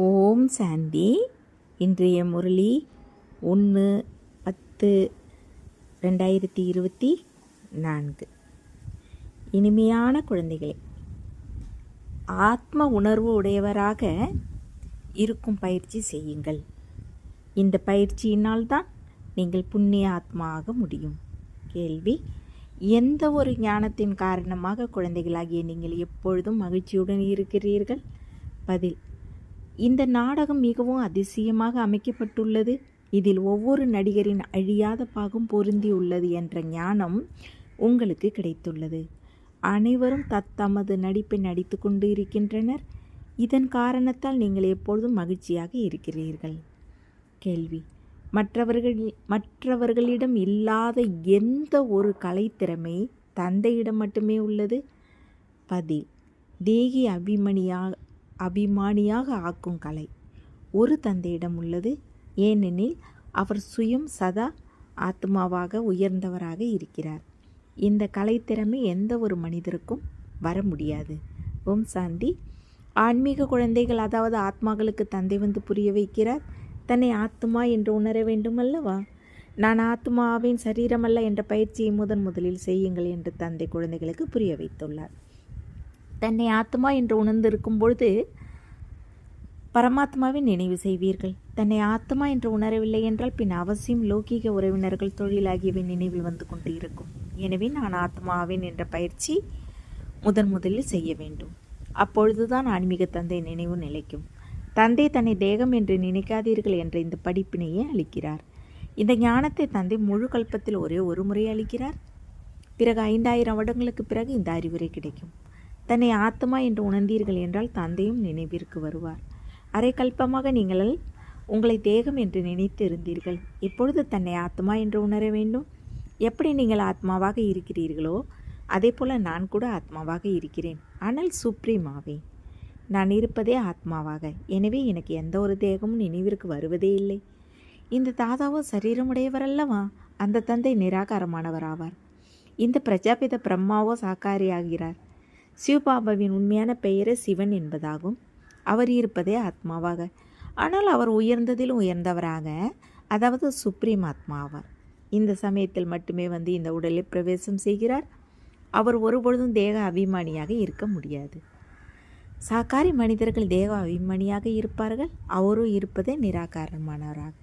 ஓம் சாந்தி. இன்றைய முரளி 1/10/2024. இனிமையான குழந்தைகளே, ஆத்ம உணர்வு உடையவராக இருக்கும் பயிற்சி செய்யுங்கள். இந்த பயிற்சியினால் தான் நீங்கள் புண்ணிய ஆத்மா ஆக முடியும். கேள்வி: எந்த ஒரு ஞானத்தின் காரணமாக குழந்தைகளாகிய நீங்கள் எப்பொழுதும் மகிழ்ச்சியுடன் இருக்கிறீர்கள்? பதில்: இந்த நாடகம் மிகவும் அதிசயமாக அமைக்கப்பட்டுள்ளது. இதில் ஒவ்வொரு நடிகரின் அழியாத பாகம் பொருந்தியுள்ளது என்ற ஞானம் உங்களுக்கு கிடைத்துள்ளது. அனைவரும் தத்தமது நடிப்பை நடித்து கொண்டு இருக்கின்றனர். இதன் காரணத்தால் நீங்கள் எப்பொழுதும் மகிழ்ச்சியாக இருக்கிறீர்கள். கேள்வி: மற்றவர்களிடம் இல்லாத எந்த ஒரு கலைத்திறமை தந்தையிடம் மட்டுமே உள்ளது? பதில்: தேகி அபிமானியாக ஆக்கும் கலை ஒரு தந்தையிடம் உள்ளது. ஏனெனில் அவர் சுயம் சதா ஆத்மாவாக உயர்ந்தவராக இருக்கிறார். இந்த கலைத்திறமை எந்த ஒரு மனிதருக்கும் வர முடியாது. ஓம் சாந்தி. ஆன்மீக குழந்தைகள், அதாவது ஆத்மாக்களுக்கு தந்தை வந்து புரிய வைக்கிறார். தன்னை ஆத்மா என்று உணர வேண்டும் அல்லவா? நான் ஆத்மாவின் சரீரமல்ல என்ற பயிற்சியை முதலில் செய்யுங்கள் என்று தந்தை குழந்தைகளுக்கு புரிய வைத்துள்ளார். தன்னை ஆத்மா என்று உணர்ந்திருக்கும் பொழுது பரமாத்மாவை நினைவு செய்வீர்கள். தன்னை ஆத்மா என்று உணரவில்லை என்றால் பின் அவசியம் லௌகீக உறவினர்கள், தொழில் ஆகியவை நினைவில் வந்து கொண்டு இருக்கும். எனவே நான் ஆத்மாவேன் என்ற பயிற்சி முதலில் செய்ய வேண்டும். அப்பொழுதுதான் ஆன்மீக தந்தை நினைவு நிலைக்கும். தந்தை தன்னை தேகம் என்று நினைக்காதீர்கள் என்ற இந்த படிப்பினையே அளிக்கிறார். இந்த ஞானத்தை தந்தை முழு கல்பத்தில் ஒரே ஒரு முறை அளிக்கிறார். பிறகு 5000 வருடங்களுக்கு பிறகு இந்த அறிவுரை கிடைக்கும். தன்னை ஆத்மா என்று உணர்ந்தீர்கள் என்றால் தந்தையும் நினைவிற்கு வருவார். அரை கல்பமாக நீங்கள் உங்களை தேகம் என்று நினைத்து இருந்தீர்கள். இப்பொழுது தன்னை ஆத்மா என்று உணர வேண்டும். எப்படி நீங்கள் ஆத்மாவாக இருக்கிறீர்களோ அதே போல் நான் கூட ஆத்மாவாக இருக்கிறேன். ஆனால் சுப்ரீமாவே நான் இருப்பதே ஆத்மாவாக. எனவே எனக்கு எந்த ஒரு தேகமும் நினைவிற்கு வருவதே இல்லை. இந்த தாதாவோ சரீரமுடையவர் அல்லவா? அந்த தந்தை நிராகாரமானவர் ஆவார். இந்த பிரஜாபித பிரம்மாவோ சாக்காரியாகிறார். சிவபாபாவின் உண்மையான பெயரே சிவன் என்பதாகும். அவர் இருப்பதே ஆத்மாவாக. ஆனால் அவர் உயர்ந்ததிலும் உயர்ந்தவராக, அதாவது சுப்ரீம் ஆத்மா ஆவார். இந்த சமயத்தில் மட்டுமே வந்து இந்த உடலில் பிரவேசம் செய்கிறார். அவர் ஒருபொழுதும் தேக அபிமானியாக இருக்க முடியாது. சாக்காரி மனிதர்கள் தேக அபிமானியாக இருப்பார்கள். அவரும் இருப்பதே நிராகாரமானவராக.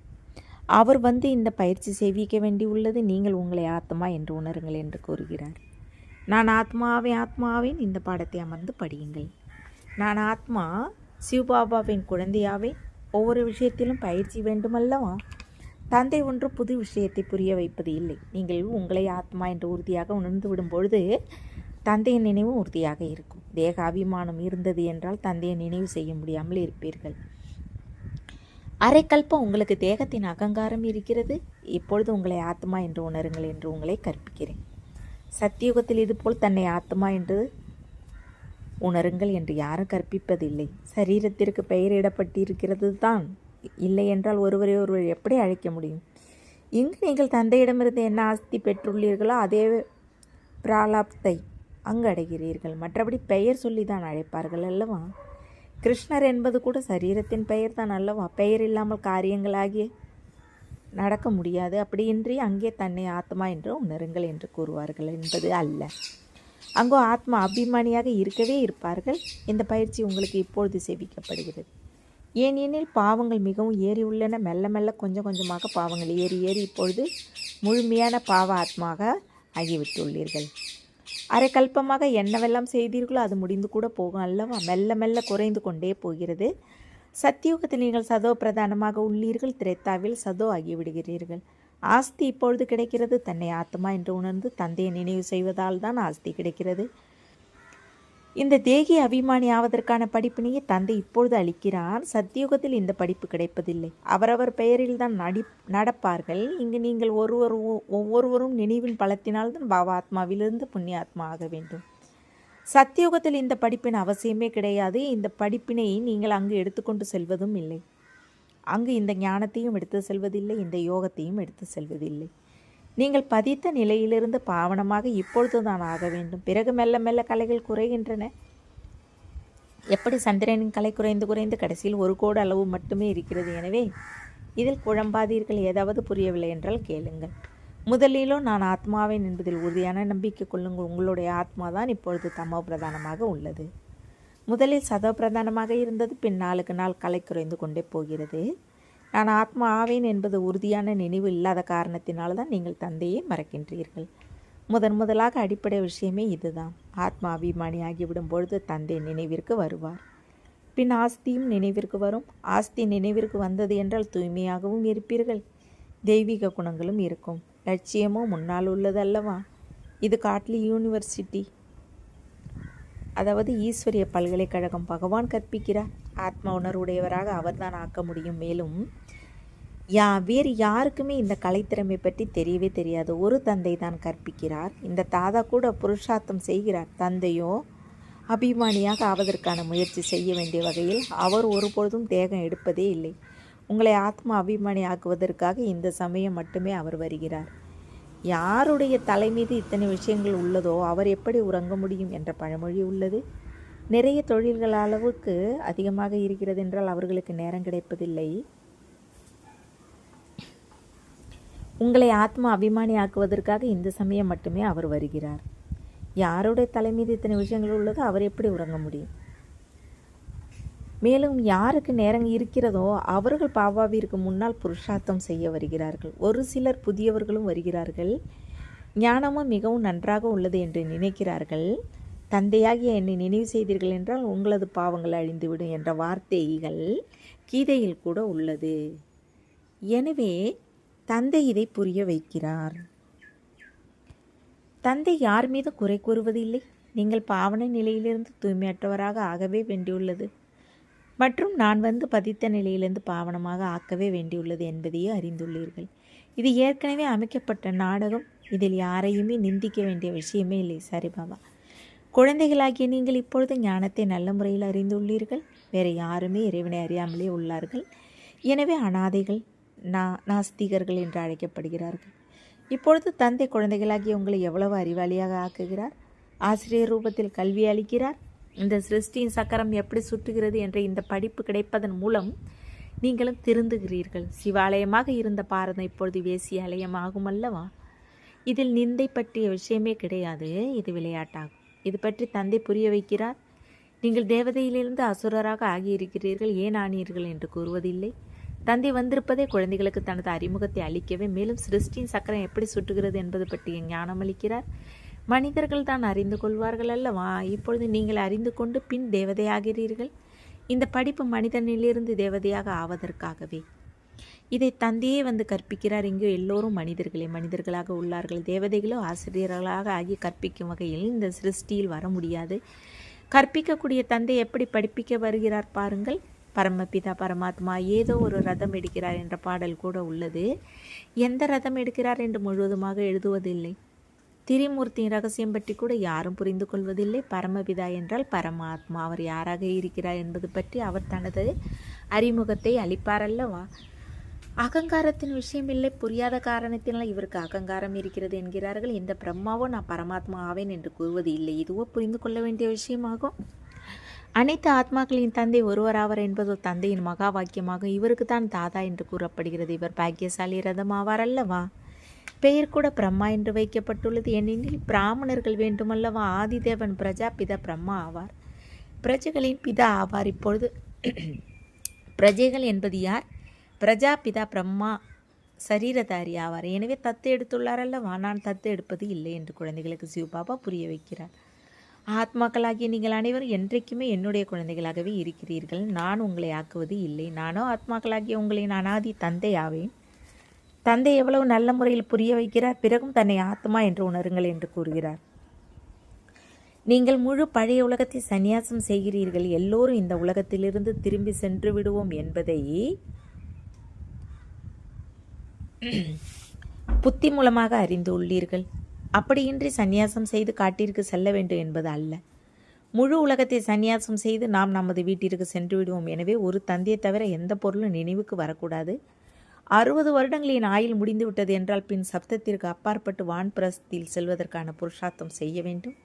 அவர் வந்து இந்த பயிற்சி செய்விக்க வேண்டியுள்ளது. நீங்கள் உங்களை ஆத்மா என்று உணருங்கள் என்று கூறுகிறார். நான் ஆத்மாவேன். இந்த பாடத்தை அமர்ந்து படியுங்கள். நான் ஆத்மா, சிவபாபாவின் குழந்தையாவேன். ஒவ்வொரு விஷயத்திலும் பயிற்சி வேண்டுமல்லவா? தந்தை ஒன்று புது விஷயத்தை புரிய வைப்பது இல்லை. நீங்கள் உங்களை ஆத்மா என்று உறுதியாக உணர்ந்து விடும் பொழுது தந்தையின் நினைவு உறுதியாக இருக்கும். தேக அபிமானம் இருந்தது என்றால் தந்தையை நினைவு செய்ய முடியாமல் இருப்பீர்கள். அரைக்கல்பம் உங்களுக்கு தேகத்தின் அகங்காரம் இருக்கிறது. இப்பொழுது உங்களை ஆத்மா என்று உணருங்கள் என்று உங்களை கற்பிக்கிறேன். சத்தியுகத்தில் இதுபோல் தன்னை ஆத்மா என்று உணருங்கள் என்று யாரும் கற்பிப்பதில்லை. சரீரத்திற்கு பெயரிடப்பட்டிருக்கிறது தான். இல்லை என்றால் ஒருவரை எப்படி அழைக்க முடியும்? இங்கு நீங்கள் தந்தையிடமிருந்து என்ன ஆஸ்தி பெற்றுள்ளீர்களோ அதே பிராலாப்தை அங்கு அடைகிறீர்கள். மற்றபடி பெயர் சொல்லி தான் அழைப்பார்கள் அல்லவா? கிருஷ்ணர் என்பது கூட சரீரத்தின் பெயர் தான் அல்லவா? பெயர் இல்லாமல் காரியங்களாகிய நடக்க முடியாது. அப்படியின்றி அங்கே தன்னை ஆத்மா என்று உணருங்கள் என்று கூறுவார்கள் என்பது அல்ல. அங்கோ ஆத்மா அபிமானியாக இருக்கவே இருப்பார்கள். இந்த பயிற்சி உங்களுக்கு இப்பொழுது சேவிக்கப்படுகிறது. ஏனெனில் பாவங்கள் மிகவும் ஏறி உள்ளன. மெல்ல மெல்ல கொஞ்சம் கொஞ்சமாக பாவங்கள் ஏறி இப்பொழுது முழுமையான பாவ ஆத்மாக ஆகிவிட்டுள்ளீர்கள். அரை கல்பமாக என்னவெல்லாம் செய்தீர்களோ அது முடிந்து கூட போகும் அல்லவா? மெல்ல மெல்ல குறைந்து கொண்டே போகிறது. சத்தியுகத்தில் நீங்கள் சதோ பிரதானமாக உள்ளீர்கள். திரேத்தாவில் சதோ ஆகிவிடுகிறீர்கள். ஆஸ்தி இப்பொழுது கிடைக்கிறது. தன்னை ஆத்மா என்று உணர்ந்து தந்தையை நினைவு செய்வதால் தான் ஆஸ்தி கிடைக்கிறது. இந்த தேகி அபிமானி ஆவதற்கான படிப்பினையை தந்தை இப்பொழுது அளிக்கிறார். சத்தியுகத்தில் இந்த படிப்பு கிடைப்பதில்லை. அவரவர் பெயரில் தான் நடப்பார்கள். இங்கு நீங்கள் ஒவ்வொருவரும் நினைவின் பலத்தினால் தான் பாவாத்மாவிலிருந்து புண்ணிய ஆத்மா ஆக வேண்டும். சத்தியுகத்தில் இந்த படிப்பின் அவசியமே கிடையாது. இந்த படிப்பினை நீங்கள் அங்கு எடுத்துக்கொண்டு செல்வதும் இல்லை. அங்கு இந்த ஞானத்தையும் எடுத்து செல்வதில்லை, இந்த யோகத்தையும் எடுத்து செல்வதில்லை. நீங்கள் பதித்த நிலையிலிருந்து பாவனமாக இப்பொழுது தான் ஆக வேண்டும். பிறகு மெல்ல மெல்ல கலைகள் குறைகின்றன. எப்படி சந்திரனின் கலை குறைந்து குறைந்து கடைசியில் ஒரு கோடு அளவு மட்டுமே இருக்கிறது. எனவே இதில் குழம்பாதீர்கள். ஏதாவது புரியவில்லை என்றால் கேளுங்கள். முதலிலோ நான் ஆத்மாவேன் என்பதில் உறுதியான நம்பிக்கை கொள்ளுங்கள். உங்களுடைய ஆத்மா தான் இப்பொழுது தமோ பிரதானமாக உள்ளது. முதலில் சதோ பிரதானமாக இருந்தது, பின் நாளுக்கு நாள் கலை குறைந்து கொண்டே போகிறது. நான் ஆத்மா ஆவேன் என்பது உறுதியான நினைவு இல்லாத காரணத்தினால்தான் நீங்கள் தந்தையை மறக்கின்றீர்கள். முதலாக அடிப்படை விஷயமே இதுதான். ஆத்மா அபிமானி ஆகிவிடும் பொழுது தந்தை நினைவிற்கு வருவார். பின் ஆஸ்தியும் நினைவிற்கு வரும். ஆஸ்தி நினைவிற்கு வந்தது என்றால் தூய்மையாகவும் இருப்பீர்கள், தெய்வீக குணங்களும் இருக்கும். லட்சியமோ முன்னால் உள்ளது அல்லவா? இது காட்லி யூனிவர்சிட்டி, அதாவது ஈஸ்வரிய பல்கலைக்கழகம். பகவான் கற்பிக்கிறார். ஆத்மா உணர்வுடையவராக அவர்தான் ஆக்க முடியும். மேலும் வேறு யாருக்குமே இந்த கலைத்திறமை பற்றி தெரியவே தெரியாது. ஒரு தந்தை தான் கற்பிக்கிறார். இந்த தாதா கூட புருஷார்த்தம் செய்கிறார். தந்தையோ அபிமானியாக ஆவதற்கான முயற்சி செய்ய வேண்டிய வகையில் அவர் ஒருபொழுதும் தேகம் எடுப்பதே இல்லை. உங்களை ஆத்மா அபிமானி ஆக்குவதற்காக இந்த சமயம் மட்டுமே அவர் வருகிறார். யாருடைய தலை மீது இத்தனை விஷயங்கள் உள்ளதோ அவர் எப்படி உறங்க முடியும் என்ற பழமொழி உள்ளது. நிறைய தொழில்கள் அளவுக்கு அதிகமாக இருக்கிறது என்றால் அவர்களுக்கு நேரம் கிடைப்பதில்லை. உங்களை ஆத்மா அபிமானி ஆக்குவதற்காக இந்த சமயம் மட்டுமே அவர் வருகிறார். யாருடைய தலை மீது இத்தனை விஷயங்கள் உள்ளதோ அவர் எப்படி உறங்க முடியும்? மேலும் யாருக்கு நேரம் இருக்கிறதோ அவர்கள் பாபாவிற்கு முன்னால் புருஷார்த்தம் செய்ய வருகிறார்கள். ஒரு சிலர் புதியவர்களும் வருகிறார்கள். ஞானமும் மிகவும் நன்றாக உள்ளது என்று நினைக்கிறார்கள். தந்தையாகிய என்னை நினைவு செய்தீர்கள் என்றால் உங்களது பாவங்கள் அழிந்துவிடும் என்ற வார்த்தைகள் கீதையில் கூட உள்ளது. எனவே தந்தை இதை புரிய வைக்கிறார். தந்தை யார் மீது குறை கூறுவதில்லை. நீங்கள் பாவன நிலையிலிருந்து தூய்மையற்றவராக ஆகவே வேண்டியுள்ளது மற்றும் நான் வந்து பதித்த நிலையிலிருந்து பாவனமாக ஆக்கவே வேண்டியுள்ளது என்பதையே அறிந்துள்ளீர்கள். இது ஏற்கனவே அமைக்கப்பட்ட நாடகம். இதில் யாரையுமே நிந்திக்க வேண்டிய விஷயமே இல்லை. சரி பாபா, குழந்தைகளாகிய நீங்கள் இப்பொழுது ஞானத்தை நல்ல முறையில் அறிந்துள்ளீர்கள். வேறு யாருமே இறைவனை அறியாமலே உள்ளார்கள். எனவே அனாதைகள், நாஸ்திகர்கள் என்று அழைக்கப்படுகிறார்கள். இப்பொழுது தந்தை குழந்தைகளாகிய உங்களை எவ்வளவு அறிவாளியாக ஆக்குகிறார். ஆசிரியர் ரூபத்தில் கல்வி அளிக்கிறார். இந்த சிருஷ்டியின் சக்கரம் எப்படி சுற்றுகிறது என்ற இந்த படிப்பு கிடைப்பதன் மூலம் நீங்களும் திருந்துகிறீர்கள். சிவாலயமாக இருந்த பாரதம் இப்பொழுது வேசியாலயம் ஆகும் அல்லவா? இதில் நிந்தை பற்றிய விஷயமே கிடையாது. இது விளையாட்டாகும். இது பற்றி தந்தை புரிய வைக்கிறார். நீங்கள் தேவதையிலிருந்து அசுரராக ஆகியிருக்கிறீர்கள், ஏன் ஆனீர்கள் என்று கூறுவதில்லை. தந்தை வந்திருப்பதே குழந்தைகளுக்கு தனது அறிமுகத்தை அளிக்கவே, மேலும் சிருஷ்டியின் சக்கரம் எப்படி சுற்றுகிறது என்பது பற்றிய ஞானம் அளிக்கிறார். மனிதர்கள் தான் அறிந்து கொள்வார்கள் அல்லவா? இப்பொழுது நீங்கள் அறிந்து கொண்டு பின் தேவதையாகிறீர்கள். இந்த படிப்பு மனிதனிலிருந்து தேவதையாக ஆவதற்காகவே. இதை தந்தையே வந்து கற்பிக்கிறார். இங்கே எல்லோரும் மனிதர்களாக உள்ளார்கள். தேவதைகளோ ஆசிரியர்களாக ஆகி கற்பிக்கும் வகையில் இந்த சிருஷ்டியில் வர முடியாது. கற்பிக்கக்கூடிய தந்தை எப்படி படிப்பிக்க வருகிறார் பாருங்கள். பரமபிதா பரமாத்மா ஏதோ ஒரு ரதம் எடுக்கிறார் என்ற பாடல் கூட உள்ளது. எந்த ரதம் எடுக்கிறார் என்று முழுவதுமாக எழுதுவதில்லை. திரிமூர்த்தியின் ரகசியம் பற்றி கூட யாரும் புரிந்து கொள்வதில்லை. பரமபிதா என்றால் பரமாத்மா. அவர் யாராக இருக்கிறார் என்பது பற்றி அவர் தனது அறிமுகத்தை அளிப்பார் அல்லவா? அகங்காரத்தின் விஷயம் இல்லை. புரியாத காரணத்தினால் இவருக்கு அகங்காரம் இருக்கிறது என்கிறார்கள். இந்த பிரம்மாவோ நான் பரமாத்மா ஆவேன் என்று கூறுவது இல்லை. இதுவோ புரிந்து கொள்ள வேண்டிய விஷயமாகும். அனைத்து ஆத்மாக்களின் தந்தை ஒருவராவர் என்பது தந்தையின் மகா வாக்கியமாகும். இவருக்கு தான் தாதா என்று கூறப்படுகிறது. இவர் பாக்கியசாலி ரதம் ஆவார் அல்லவா? பெயர் கூட பிரம்மா என்று வைக்கப்பட்டுள்ளது. ஏனெனில் பிராமணர்கள் வேண்டுமல்லவா? ஆதிதேவன் பிரஜாபிதா பிரம்மா ஆவார். பிரஜைகளின் பிதா ஆவார். இப்பொழுது பிரஜைகள் என்பது யார்? பிரஜாபிதா பிரம்மா சரீரதாரி ஆவார். எனவே தத்து எடுத்துள்ளார் அல்லவா? நான் தத்து எடுப்பது இல்லை என்று குழந்தைகளுக்கு சிவபாபா புரிய வைக்கிறார். ஆத்மாக்களாகிய நீங்கள் அனைவரும் என்றைக்குமே என்னுடைய குழந்தைகளாகவே இருக்கிறீர்கள். நான் உங்களை ஆக்குவது இல்லை. நானோ ஆத்மாக்களாகிய உங்களின் அனாதி தந்தை ஆவேன். தந்தை எவ்வளவு நல்ல முறையில் புரிய வைக்கிறார். பிறகும் தன்னை ஆத்மா என்று உணருங்கள் என்று கூறுகிறார். நீங்கள் முழு பழைய உலகத்தை சந்நியாசம் செய்கிறீர்கள். எல்லோரும் இந்த உலகத்திலிருந்து திரும்பி சென்று விடுவோம் என்பதை புத்தி மூலமாக அறிந்து உள்ளீர்கள். அப்படியின்றி சந்நியாசம் செய்து காட்டிற்கு செல்ல வேண்டும் என்பது அல்ல. முழு உலகத்தை சந்நியாசம் செய்து நாம் நமது வீட்டிற்கு சென்று விடுவோம். எனவே ஒரு தந்தையை தவிர எந்த பொருளும் நினைவுக்கு வரக்கூடாது. 60 வருடங்களின் ஆயுள் முடிந்துவிட்டது என்றால் பின் சப்தத்திற்கு அப்பாற்பட்டு வான்பரஸ்தியில் செல்வதற்கான புருஷார்த்தம் செய்ய வேண்டும்.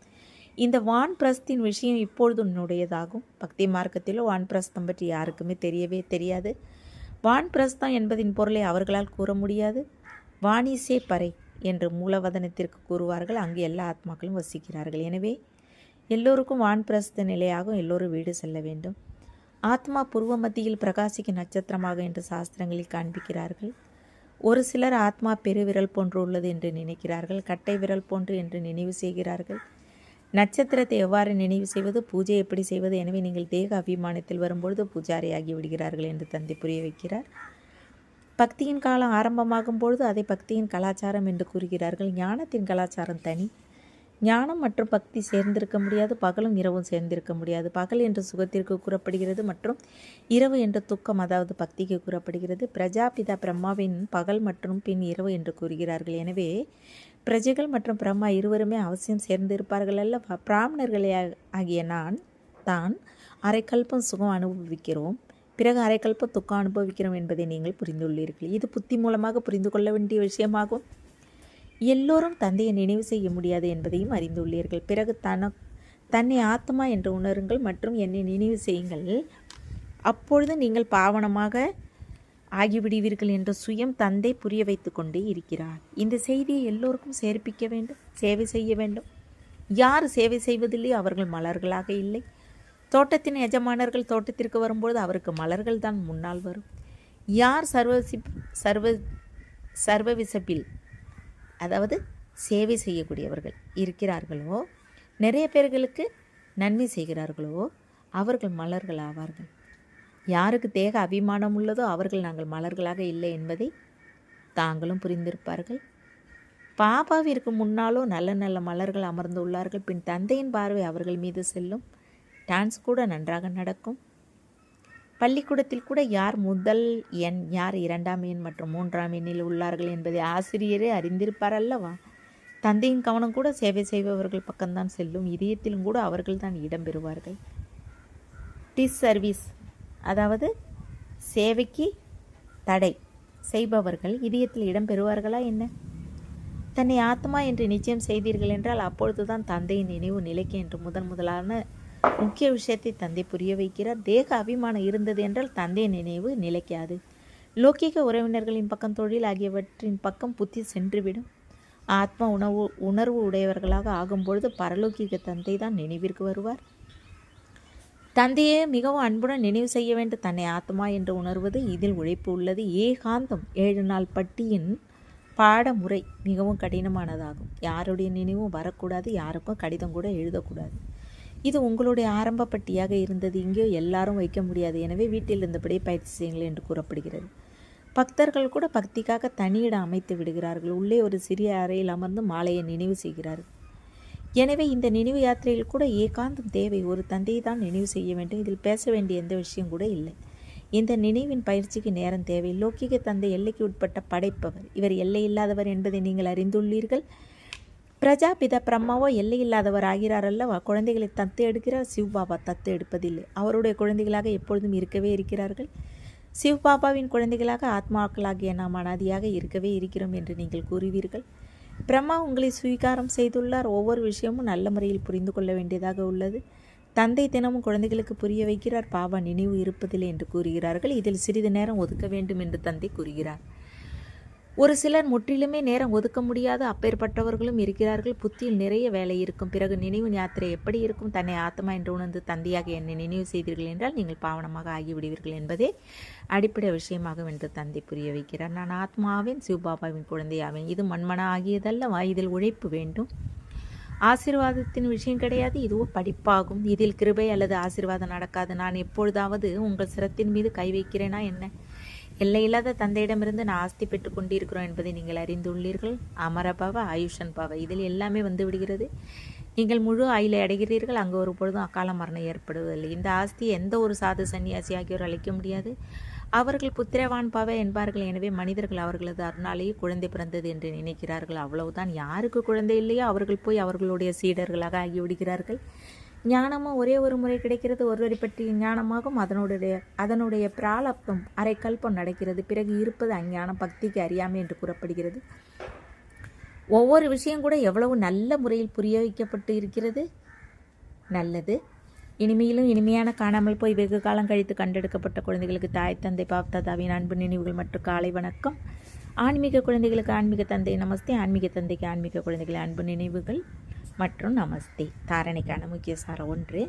இந்த வான்பிரஸ்தின் விஷயம் இப்பொழுது உன்னுடையதாகும். பக்தி மார்க்கத்திலோ வான்பிரஸ்தம் பற்றி யாருக்குமே தெரியவே தெரியாது. வான்பிரஸ்தம் என்பதின் பொருளை அவர்களால் கூற முடியாது. வாணிசே பறை என்று மூலவதனத்திற்கு கூறுவார்கள். அங்கு எல்லா ஆத்மாக்களும் வசிக்கிறார்கள். எனவே எல்லோருக்கும் வான்பிரஸ்த நிலையாகும். எல்லோரும் வீடு செல்ல வேண்டும். ஆத்மா பூர்வ மத்தியில் பிரகாசிக்கும் நட்சத்திரமாக என்று சாஸ்திரங்களில் காண்பிக்கிறார்கள். ஒரு சிலர் ஆத்மா பெருவிரல் போன்று உள்ளது என்று நினைக்கிறார்கள். கட்டை விரல் போன்று என்று நினைவு செய்கிறார்கள். நட்சத்திரத்தை எவ்வாறு நினைவு செய்வது, பூஜை எப்படி செய்வது? எனவே நீங்கள் தேக அபிமானத்தில் வரும்பொழுது பூஜாரி ஆகி விடுகிறார்கள் என்று தந்தை புரிய வைக்கிறார். பக்தியின் காலம் ஆரம்பமாகும் பொழுது அதை பக்தியின் கலாச்சாரம் என்று கூறுகிறார்கள். ஞானத்தின் கலாச்சாரம் தனி. ஞானம் மற்றும் பக்தி சேர்ந்திருக்க முடியாது. பகலும் இரவும் சேர்ந்திருக்க முடியாது. பகல் என்று சுகத்திற்கு கூறப்படுகிறது மற்றும் இரவு என்று துக்கம், அதாவது பக்திக்கு கூறப்படுகிறது. பிரஜாபிதா பிரம்மாவின் பகல் மற்றும் பின் இரவு என்று கூறுகிறார்கள். எனவே பிரஜைகள் மற்றும் பிரம்மா இருவருமே அவசியம் சேர்ந்து இருப்பார்கள் அல்லவா? பிராமணர்களே ஆகிய நான் தான் அரைக்கல்பம் சுகம் அனுபவிக்கிறோம், பிறகு அரைக்கல்பம் துக்கம் அனுபவிக்கிறோம் என்பதை நீங்கள் புரிந்துள்ளீர்கள். இது புத்தி மூலமாக புரிந்து கொள்ள வேண்டிய விஷயமாகும். எல்லோரும் தந்தையை நினைவு செய்ய முடியாது என்பதையும் அறிந்துள்ளீர்கள். பிறகு தன்னை ஆத்மா என்று உணருங்கள் மற்றும் என்னை நினைவு செய்யுங்கள். அப்பொழுது நீங்கள் பாவனமாக ஆகிவிடுவீர்கள் என்று சுயம் தந்தை புரிய வைத்து கொண்டே இருக்கிறார். இந்த செய்தியை எல்லோருக்கும் சேர்ப்பிக்க வேண்டும். சேவை செய்ய வேண்டும். யார் சேவை செய்வதில்லையோ அவர்கள் மலர்களாக இல்லை. தோட்டத்தின் எஜமானர்கள் தோட்டத்திற்கு வரும்போது அவருக்கு மலர்கள் தான் முன்னால் வரும். யார் சர்வவிசபில், அதாவது சேவை செய்யக்கூடியவர்கள் இருக்கிறார்களோ, நிறைய பேர்களுக்கு நன்மை செய்கிறார்களோ அவர்கள் மலர்கள் ஆவார்கள். யாருக்கு தேக அபிமானம் உள்ளதோ அவர்கள் நாங்கள் மலர்களாக இல்லை என்பதை தாங்களும் புரிந்திருப்பார்கள். பாபாவிற்கு முன்னாலோ நல்ல நல்ல மலர்கள் அமர்ந்துள்ளார்கள். பின் தந்தையின் பார்வை அவர்கள் மீது செல்லும். டான்ஸ் கூட நன்றாக நடக்கும். பள்ளிக்கூடத்தில் கூட யார் முதல் எண், யார் இரண்டாம் எண் மற்றும் மூன்றாம் எண்ணில் உள்ளார்கள் என்பதை ஆசிரியரே அறிந்திருப்பார் அல்லவா? தந்தையின் கவனம் கூட சேவை செய்பவர்கள் பக்கம்தான் செல்லும். இதயத்திலும் கூட அவர்கள் தான் இடம்பெறுவார்கள். டிஸ்சர்வீஸ், அதாவது சேவைக்கு தடை செய்பவர்கள் இதயத்தில் இடம் பெறுவார்களா என்ன? தன்னை ஆத்மா என்று நிச்சயம் செய்தீர்கள் என்றால் அப்பொழுதுதான் தந்தையின் நினைவு நிலைக்கு என்று முதலான முக்கிய விஷயத்தை தந்தை புரிய வைக்கிறார். தேக அபிமானம் இருந்தது என்றால் தந்தையின் நினைவு நிலைக்காது. லௌகிக உறவினர்களின் பக்கம், தொழில் ஆகியவற்றின் பக்கம் புத்தி சென்றுவிடும். ஆத்மா உணர்வு உடையவர்களாக ஆகும்பொழுது பரலோகிக தந்தை தான் நினைவிற்கு வருவார். தந்தையே மிகவும் அன்புடன் நினைவு செய்ய வேண்டும். தன்னை ஆத்மா என்று உணர்வது, இதில் உழைப்பு உள்ளது. ஏகாந்தம் 7 நாள் பட்டியின் பாடமுறை மிகவும் கடினமானதாகும். யாருடைய நினைவும் வரக்கூடாது. யாருக்கும் கடிதம் கூட எழுதக்கூடாது. இது உங்களுடைய ஆரம்ப பட்டியாக இருந்தது. இங்கேயோ எல்லாரும் வைக்க முடியாது. எனவே வீட்டில் இருந்தபடியே பயிற்சி செய்யுங்கள் என்று கூறப்படுகிறது. பக்தர்கள் கூட பக்திக்காக தனியிடம் அமைத்து விடுகிறார்கள். உள்ளே ஒரு சிறிய அறையில் அமர்ந்து மாலையை நினைவு செய்கிறார்கள். எனவே இந்த நினைவு யாத்திரையில் கூட ஏகாந்தம் தேவை. ஒரு தந்தையை தான் நினைவு செய்ய வேண்டும். இதில் பேச வேண்டிய எந்த விஷயம் கூட இல்லை. இந்த நினைவின் பயிற்சிக்கு நேரம் தேவை. லௌகிக தந்தை எல்லைக்கு உட்பட்ட படைப்பவர். இவர் எல்லை இல்லாதவர் என்பதை நீங்கள் அறிந்துள்ளீர்கள். பிரஜாபிதா பிரம்மாவோ எல்லை இல்லாதவர் ஆகிறார் அல்லவா? குழந்தைகளை தத்து எடுக்கிறார். சிவ்பாபா தத்து எடுப்பதில்லை. அவருடைய குழந்தைகளாக எப்பொழுதும் இருக்கவே இருக்கிறார்கள். சிவ்பாபாவின் குழந்தைகளாக ஆத்மாக்களாகிய நாம் அனாதியாக இருக்கவே இருக்கிறோம் என்று நீங்கள் கூறுவீர்கள். பிரம்மா உங்களை ஸ்வீகாரம் செய்துள்ளார். ஒவ்வொரு விஷயமும் நல்ல முறையில் புரிந்து கொள்ள வேண்டியதாக உள்ளது. தந்தை தினமும் குழந்தைகளுக்கு புரிய வைக்கிறார். பாபா நினைவு இருப்பதில்லை என்று கூறுகிறார்கள். இதில் சிறிது நேரம் ஒதுக்க வேண்டும் என்று தந்தை கூறுகிறார். ஒரு சிலர் முற்றிலுமே நேரம் ஒதுக்க முடியாத அப்பேற்பட்டவர்களும் இருக்கிறார்கள். புத்தியில் நிறைய வேலை இருக்கும். பிறகு நினைவு யாத்திரை எப்படி இருக்கும்? தன்னை ஆத்மா என்று உணர்ந்து தந்தையாக என்னை நினைவு செய்தீர்கள் என்றால் நீங்கள் பாவனமாக ஆகிவிடுவீர்கள் என்பதே அடிப்படை விஷயமாகும் என்று தந்தை புரிய வைக்கிறார். நான் ஆத்மாவின் சிவபாபாவின் குழந்தையாவேன். இது மண்மன ஆகியதல்லவா? இதில் உழைப்பு வேண்டும். ஆசீர்வாதத்தின் விஷயம் கிடையாது. இதுவும் படிப்பாகும். இதில் கிருபை அல்லது ஆசீர்வாதம் நடக்காது. நான் எப்பொழுதாவது உங்கள் சிரத்தின் மீது கை வைக்கிறேனா என்ன? எல்லையில்லாத தந்தையிடமிருந்து நான் ஆஸ்தி பெற்றுக் கொண்டிருக்கிறோம் என்பதை நீங்கள் அறிந்துள்ளீர்கள். அமரபாவ, ஆயுஷன் பாவ, இதில் எல்லாமே வந்து விடுகிறது. நீங்கள் முழு ஆயுளை அடைகிறீர்கள். அங்கு ஒரு பொழுதும் அகால மரணம் ஏற்படுவதில்லை. இந்த ஆஸ்தியை எந்த ஒரு சாது சன்னியாசி ஆகியோர் அளிக்க முடியாது. அவர்கள் புத்திரவான் பாவ என்பார்கள். எனவே மனிதர்கள் அவர்களது அருளாலேயே குழந்தை பிறந்தது என்று நினைக்கிறார்கள். அவ்வளவுதான். யாருக்கு குழந்தை இல்லையோ அவர்கள் போய் அவர்களுடைய சீடர்களாக ஆகிவிடுகிறார்கள். ஞானமும் ஒரே ஒரு முறை கிடைக்கிறது. ஒருவரை பற்றிய ஞானமாகும். அதனுடைய பிராலப்தம் அரைக்கல்பம் நடக்கிறது. பிறகு இருப்பது அஞ்ஞானம், பக்திக்கு அறியாமை என்று கூறப்படுகிறது. ஒவ்வொரு விஷயம் கூட எவ்வளவு நல்ல முறையில் புரிய வைக்கப்பட்டு இருக்கிறது. நல்லது. இனிமையிலும் இனிமையான காணாமல் போய் வெகு காலம் கழித்து கண்டெடுக்கப்பட்ட குழந்தைகளுக்கு தாய் தந்தை பாப்தாதாவின் அன்பு நினைவுகள் மற்றும் காலை வணக்கம். ஆன்மீக குழந்தைகளுக்கு ஆன்மீக தந்தை நமஸ்தே. ஆன்மீக தந்தைக்கு ஆன்மீக குழந்தைகள் அன்பு நினைவுகள் மற்றும் நமஸ்தே. தாரணைக்கான முக்கிய சாரம் 1.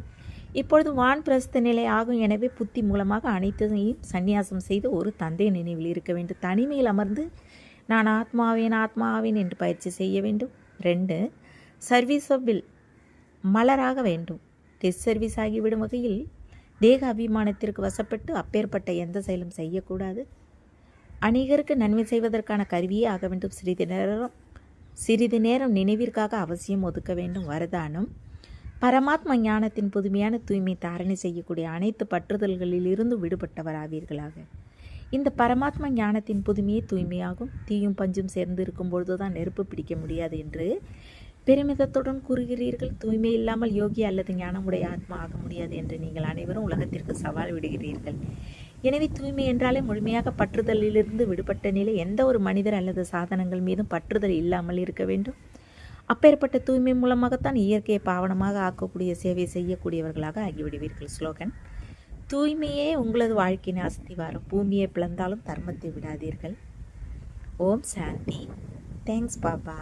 இப்பொழுது வான் பிரஸ்த நிலை ஆகும். எனவே புத்தி மூலமாக அனைத்தையும் சந்நியாசம் செய்து ஒரு தந்தை நினைவில் இருக்க வேண்டும். தனிமையில் அமர்ந்து நான் ஆத்மாவேன் என்று பயிற்சி செய்ய வேண்டும். 2. சர்வீஸபிள் மலராக வேண்டும். டிஸ்சர்வீஸ் ஆகிவிடும் வகையில் தேக அபிமானத்திற்கு வசப்பட்டு அப்பேற்பட்ட எந்த செயலும் செய்யக்கூடாது. அநேகருக்கு நன்மை செய்வதற்கான கருவியே ஆக வேண்டும். சிறிது நேரம் நினைவிற்காக அவசியம் ஒதுக்க வேண்டும். வரதானம் பரமாத்மா ஞானத்தின் புதுமையான தூய்மை தாரணை செய்யக்கூடிய அனைத்து பற்றுதல்களில் இருந்து விடுபட்டவர் ஆவீர்களாக. இந்த பரமாத்மா ஞானத்தின் புதுமையே தூய்மையாகும். தீயும் பஞ்சும் சேர்ந்து இருக்கும் பொழுதுதான் நெருப்பு பிடிக்க முடியாது என்று பெருமிதத்துடன் கூறுகிறீர்கள். தூய்மை இல்லாமல் யோகி அல்லது ஞானமுடைய ஆத்மா ஆக முடியாது என்று நீங்கள் அனைவரும் உலகத்திற்கு சவால் விடுகிறீர்கள். எனவே தூய்மை என்றாலே முழுமையாக பற்றுதலிலிருந்து விடுபட்ட நிலை. எந்த ஒரு மனிதர் அல்லது சாதனங்கள் மீதும் பற்றுதல் இல்லாமல் இருக்க வேண்டும். அப்பேற்பட்ட தூய்மை மூலமாகத்தான் இயற்கையை பாவனமாக ஆக்கக்கூடிய சேவை செய்யக்கூடியவர்களாக ஆகிவிடுவீர்கள். ஸ்லோகன்: தூய்மையே உங்களது வாழ்க்கையின் அஸ்திவாரம். பூமியை பிளந்தாலும் தர்மத்தை விடாதீர்கள். ஓம் சாந்தி. தேங்க்ஸ் பாபா.